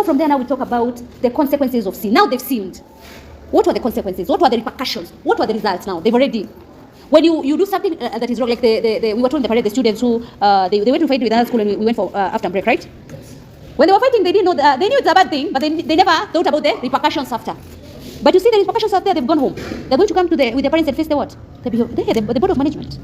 So from there now we talk about the consequences of sin. Now they've sinned. What were the consequences? What were the repercussions? What were the results now? They've already. When you do something that is wrong, like we were told in the parade, the students who they went to fight with another school and we went for after break, right? When they were fighting, they didn't know they knew it's a bad thing, but they never thought about the repercussions after. But you see, the repercussions after, they've gone home. They're going to come with their parents and face the what? The board of management.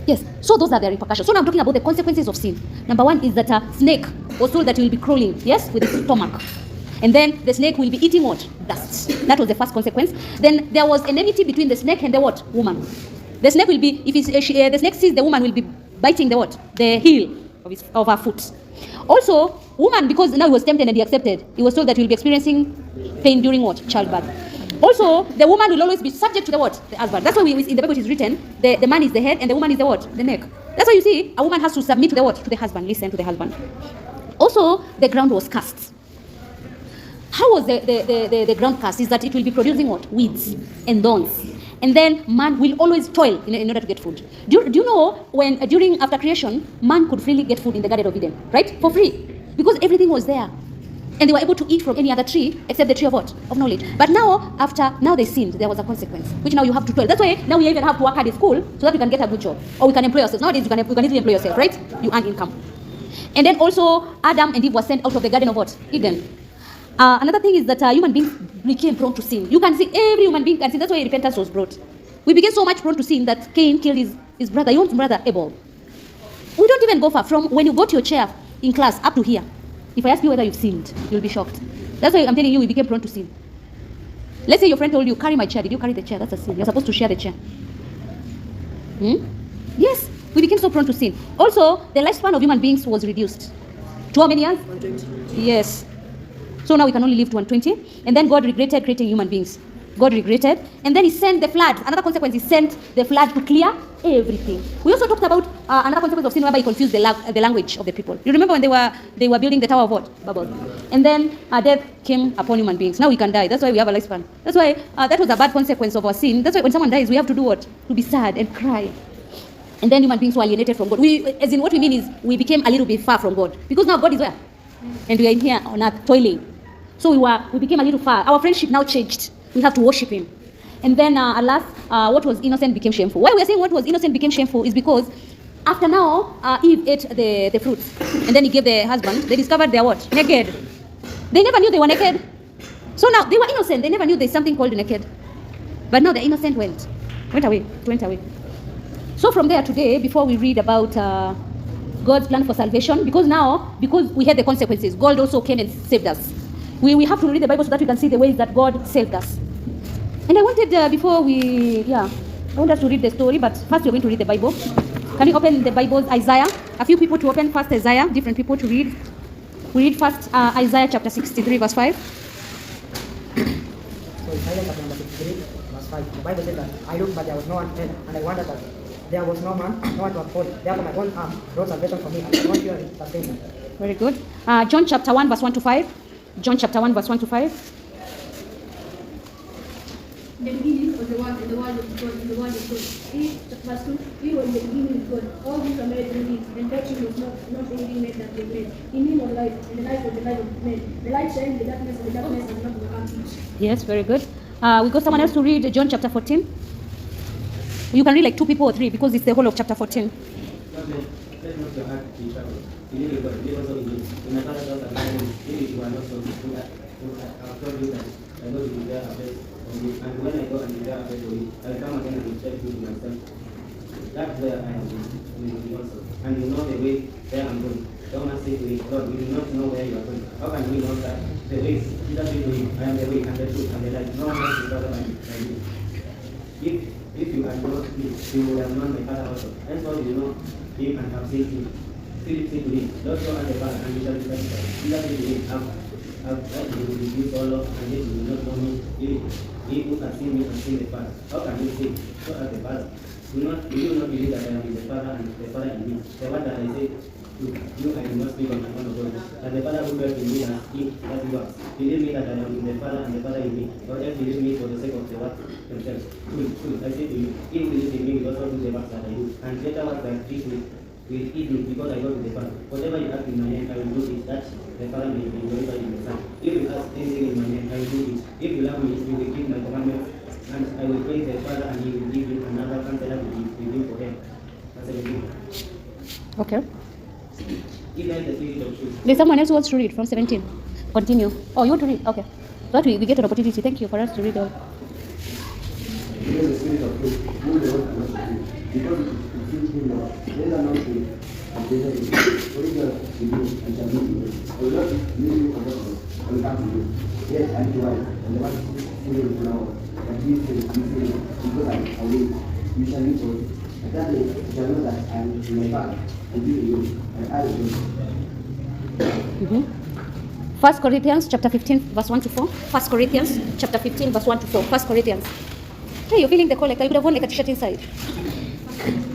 Yes. So those are the repercussions. So now I'm talking about the consequences of sin. Number one is that a snake was told that he will be crawling, yes, with his stomach. And then the snake will be eating what? Dust. That was the first consequence. Then there was enmity between the snake and the what? Woman. The snake will be, if the snake sees the woman, will be biting the what? The heel of her foot. Also, woman, because now he was tempted and he accepted, he was told that he will be experiencing pain during what? Childbirth. Also, the woman will always be subject to the what? The husband. That's why in the Bible it is written, the man is the head and the woman is the what? The neck. That's why you see, a woman has to submit to the what? To the husband, listen to the husband. Also, the ground was cursed. How was the ground cast? Is that it will be producing what? Weeds and thorns. And then man will always toil in order to get food. Do you know when after creation, man could freely get food in the Garden of Eden, right? For free. Because everything was there. And they were able to eat from any other tree except the tree of what? Of knowledge. But now they sinned, there was a consequence, which now you have to toil. That's why now we even have to work hard in school so that we can get a good job. Or we can employ ourselves. Nowadays you can easily employ yourself, right? You earn income. And then also Adam and Eve were sent out of the Garden of what? Eden. Another thing is that human beings became prone to sin. You can see every human being can sin. That's why repentance was brought. We became so much prone to sin that Cain killed his brother. He owned brother Abel. We don't even go far. From when you got your chair in class up to here, if I ask you whether you've sinned, you'll be shocked. That's why I'm telling you, we became prone to sin. Let's say your friend told you, carry my chair. Did you carry the chair? That's a sin. You're supposed to share the chair. Yes, we became so prone to sin. Also, the lifespan of human beings was reduced. To how many years? 120. Yes. So now we can only live to 120. And then God regretted creating human beings. God regretted. And then he sent the flood. Another consequence, he sent the flood to clear everything. We also talked about another consequence of sin whereby he confused the language of the people. You remember when they were building the Tower of what? Babel. And then death came upon human beings. Now we can die. That's why we have a lifespan. That's why that was a bad consequence of our sin. That's why when someone dies, we have to do what? To be sad and cry. And then human beings were alienated from God. As in what we mean is we became a little bit far from God. Because now God is where? And we are in here on earth toiling. So we became a little far. Our friendship now changed. We have to worship him. And then alas, what was innocent became shameful. Why we are saying what was innocent became shameful is because after now, Eve ate the fruits. And then he gave the husband. They discovered they are what? Naked. They never knew they were naked. So now they were innocent. They never knew there's something called naked. But now the innocent went away. So from there today, before we read about God's plan for salvation, because we had the consequences, God also came and saved us. We have to read the Bible so that we can see the ways that God saved us. And I wanted, I want us to read the story, but first we're going to read the Bible. Can you open the Bible, Isaiah? A few people to open first Isaiah, different people to read. We read first Isaiah chapter 63, verse 5. So Isaiah chapter number 63, verse 5. The Bible says that I looked, but there was no one head, and I wondered that there was no man, no one to uphold. Therefore my own arm brought salvation for me, and I want you to sustain me. Very good. John chapter 1, verse 1 to 5. John chapter 1, verse 1 to 5. In the beginning was the Word, and the Word was God, and the Word was God. Verse 2, He was in the beginning with God. All things were made through Him, and without Him was not anything made that was made. In Him was life, and the life was the light of men. The light shined in the darkness, and the darkness has not overcome it. Yes, very good. We got someone else to read John chapter 14. You can read like 2 people or 3 because it's the whole of chapter 14. And when I go and prepare a place for you, I will come again and will take you to myself. That's where I am also. And you know the way where I'm going. Don't say to me, Lord, we do not know where you are going. How can we know that? The way is Jesus said to him, I am the way and the truth and the life. No one else is better than me. If you had known me, you would have known my Father also. Henceforth you know him and have seen him. Philip said to him, Lord, show us the Father, and we shall be satisfied. Jesus said to him, I've tried to reduce all of, and yet you will not know me. He who has seen me has seen the Father. How can you say, so as the Father? Do you not believe that I am in the Father and the Father in me? The word that I say to you, I do not speak on my own authority. That the Father who dwells in me and he that you are. Believe me that I am in the Father and the Father in me. Or else believe me for the sake of the works themselves. True, I say to you, he who believes in me will also do the works that I do. And greater works than these will eat me, because I go to the Father. Whatever you ask in my name, I will do it, that the Father may be glorified in the Son. If you ask anything in my name, I will do it. If you love me, you will keep my commandments, and I will pray the Father, and he will give you another counselor with you for him. Verse 17. Okay. Even the Spirit of truth. There's someone else who wants to read from 17. Continue. Oh, you want to read? Okay. That we get an opportunity. Thank you for us to read all. Because the Spirit of truth, whom the world cannot receive, because it is him not, neither not to and neither is only God to you and shall be to you. I will not leave you forgotten, I will come to you. Yes, I am the one, and the one who is sitting now, but he says, because I am away, you shall be told. And that day you shall know that I am in my Father, and you in you, and I in you. 1 Corinthians chapter 15, verse 1 to 4. 1 Corinthians chapter 15, verse 1 to 4. 1 Corinthians. Hey, you're feeling the cold like I would have worn like a t-shirt inside.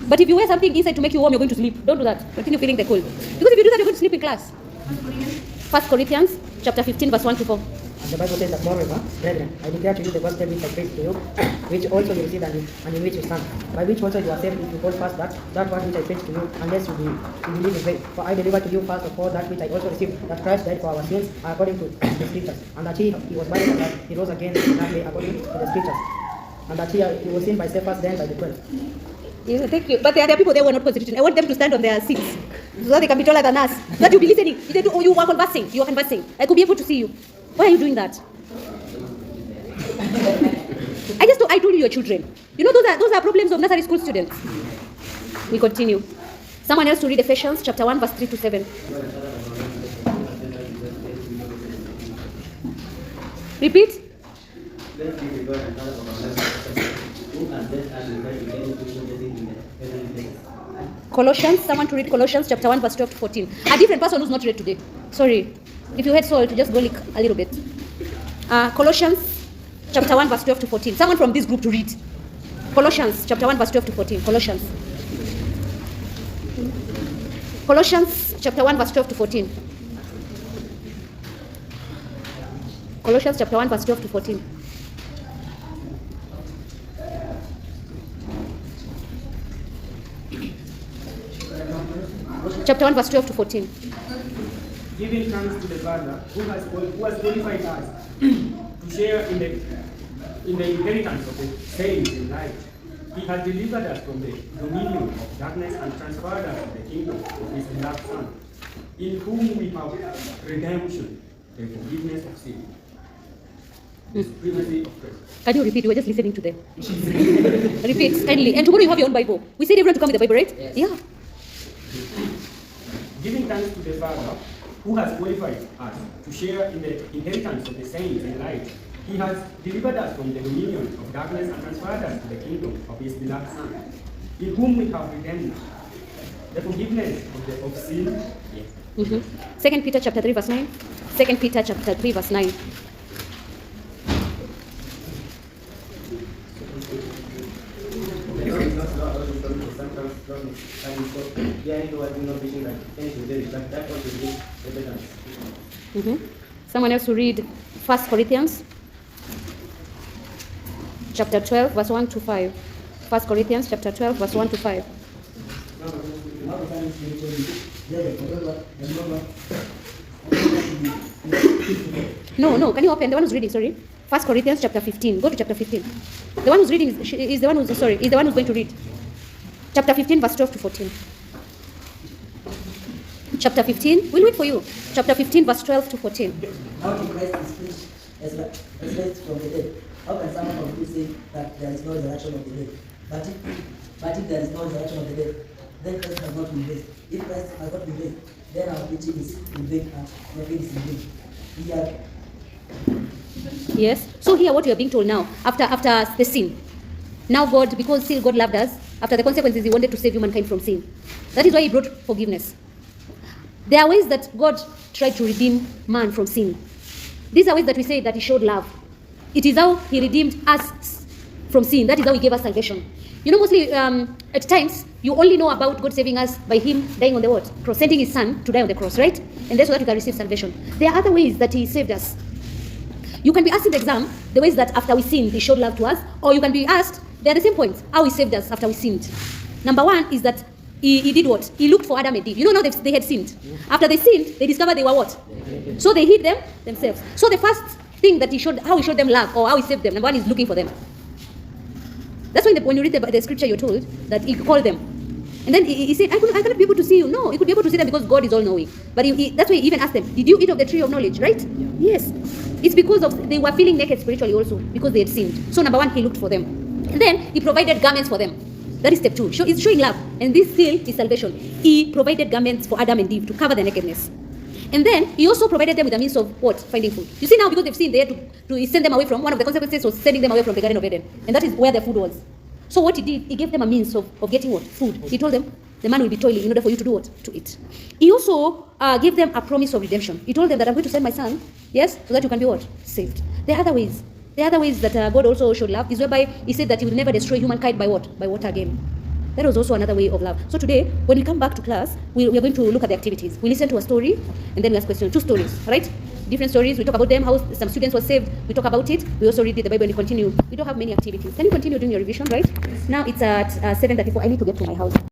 But if you wear something inside to make you warm, you're going to sleep. Don't do that. Continue feeling the cold. Because if you do that, you're going to sleep in class. 1 Corinthians chapter 15, verse 1 to 4. And the Bible says that, moreover, brethren, I declare to you the gospel which I preached to you, which also you received and in which you stand, by which also you are saved if you hold fast that word which I preached to you, unless you believe in vain. For I delivered to you first of all that which I also received, that Christ died for our sins according to the Scriptures, and that he was buried and that he rose again that day according to the Scriptures, and that he was seen by Cephas, then by the 12. Yeah, thank you. But there are people there who are not constituted. I want them to stand on their seats so that they can be taller than us. So that you'll be listening. If they do, oh, you are conversing. You are conversing. I could be able to see you. Why are you doing that? I told you you're children. You know, those are problems of nursery school students. We continue. Someone else to read Ephesians chapter 1, verse 3 to 7. Repeat. Blessed be the God and Father of our Lord Jesus Christ, who has blessed us with every good blessing in the heavenly places. Colossians, someone to read Colossians chapter 1, verse 12 to 14. A different person who's not read today. Sorry. If you had salt, just go lick a little bit. Colossians chapter 1, verse 12 to 14. Someone from this group to read. Colossians chapter 1, verse 12 to 14. Colossians chapter 1, verse 12 to 14. Colossians chapter 1, verse 12 to 14. Chapter 1, verse 12 to 14. Giving thanks to the Father who has qualified us to share in the inheritance of the saints in light. He has delivered us from the dominion of darkness and transferred us to the kingdom of his beloved Son, in whom we have redemption, the forgiveness of sin, the supremacy of Christ. Can you repeat? We were just listening to them. Repeat kindly. And tomorrow you have your own Bible. We said everyone to come with the Bible, right? Yes. Yeah. Giving thanks to the Father who has qualified us to share in the inheritance of the saints in light. He has delivered us from the dominion of darkness and transferred us to the kingdom of his beloved Son, in whom we have redemption, the forgiveness of sin. Mm-hmm. 2 Peter chapter 3, verse 9. 2 Peter chapter 3, verse 9. Mm-hmm. Someone else to read 1 Corinthians chapter 12, verse 1 to 5. 1 Corinthians chapter 12, verse 1 to 5. No, can you open? The one who's reading, sorry. 1 Corinthians chapter 15. Go to chapter 15. The one who's reading is the one who's going to read. Chapter 15, verse 12 to 14. Chapter 15, we'll wait for you. Chapter 15, verse 12 to 14. How can Christ is preached as raised from the dead? How can someone of you say that there is no resurrection of the dead? But if there is no resurrection of the dead, then Christ has not been raised. If Christ has not been raised, then our preaching is in vain and your faith is in vain. We are. Yes. So here what we are being told now, after the sin. Now God, because still God loved us, after the consequences, he wanted to save humankind from sin. That is why he brought forgiveness. There are ways that God tried to redeem man from sin. These are ways that we say that he showed love. It is how he redeemed us from sin. That is how he gave us salvation. You know, mostly at times, you only know about God saving us by him dying on the what? Cross, sending his son to die on the cross, right? And that's so that we can receive salvation. There are other ways that he saved us. You can be asked in the exam the ways that after we sinned, he showed love to us, or you can be asked, they are the same points, how he saved us after we sinned. Number one is that he did what? He looked for Adam and Eve. You know, now they had sinned. After they sinned, they discovered they were what? So they hid them themselves. So the first thing that how he showed them love, or how he saved them, number one is looking for them. That's why when you read the scripture, you're told that he called them. And then he said, I cannot be able to see you. No, he could be able to see them because God is all-knowing. But that's why he even asked them, did you eat of the tree of knowledge, right? Yes. It's because they were feeling naked spiritually also, because they had sinned. So number one, he looked for them. And then he provided garments for them. That is step two. It's showing love. And this still is salvation. He provided garments for Adam and Eve to cover their nakedness. And then he also provided them with a means of what? Finding food. You see now, because they've sinned, they had to send them away from, one of the consequences was sending them away from the Garden of Eden. And that is where their food was. So what he did, he gave them a means of getting what? Food. He told them, the man will be toiling in order for you to do what? To eat. He also gave them a promise of redemption. He told them that I'm going to send my son, yes, so that you can be what? Saved. There are other ways. There are other ways that God also showed love, is whereby he said that he will never destroy humankind by what? By water again. That was also another way of love. So today, when we come back to class, we are going to look at the activities. We listen to a story, and then we ask questions. 2 stories, right? Different stories. We talk about them, how some students were saved. We talk about it. We also read the Bible and we continue. We don't have many activities. Can you continue doing your revision, right? Now it's at 7:34. I need to get to my house.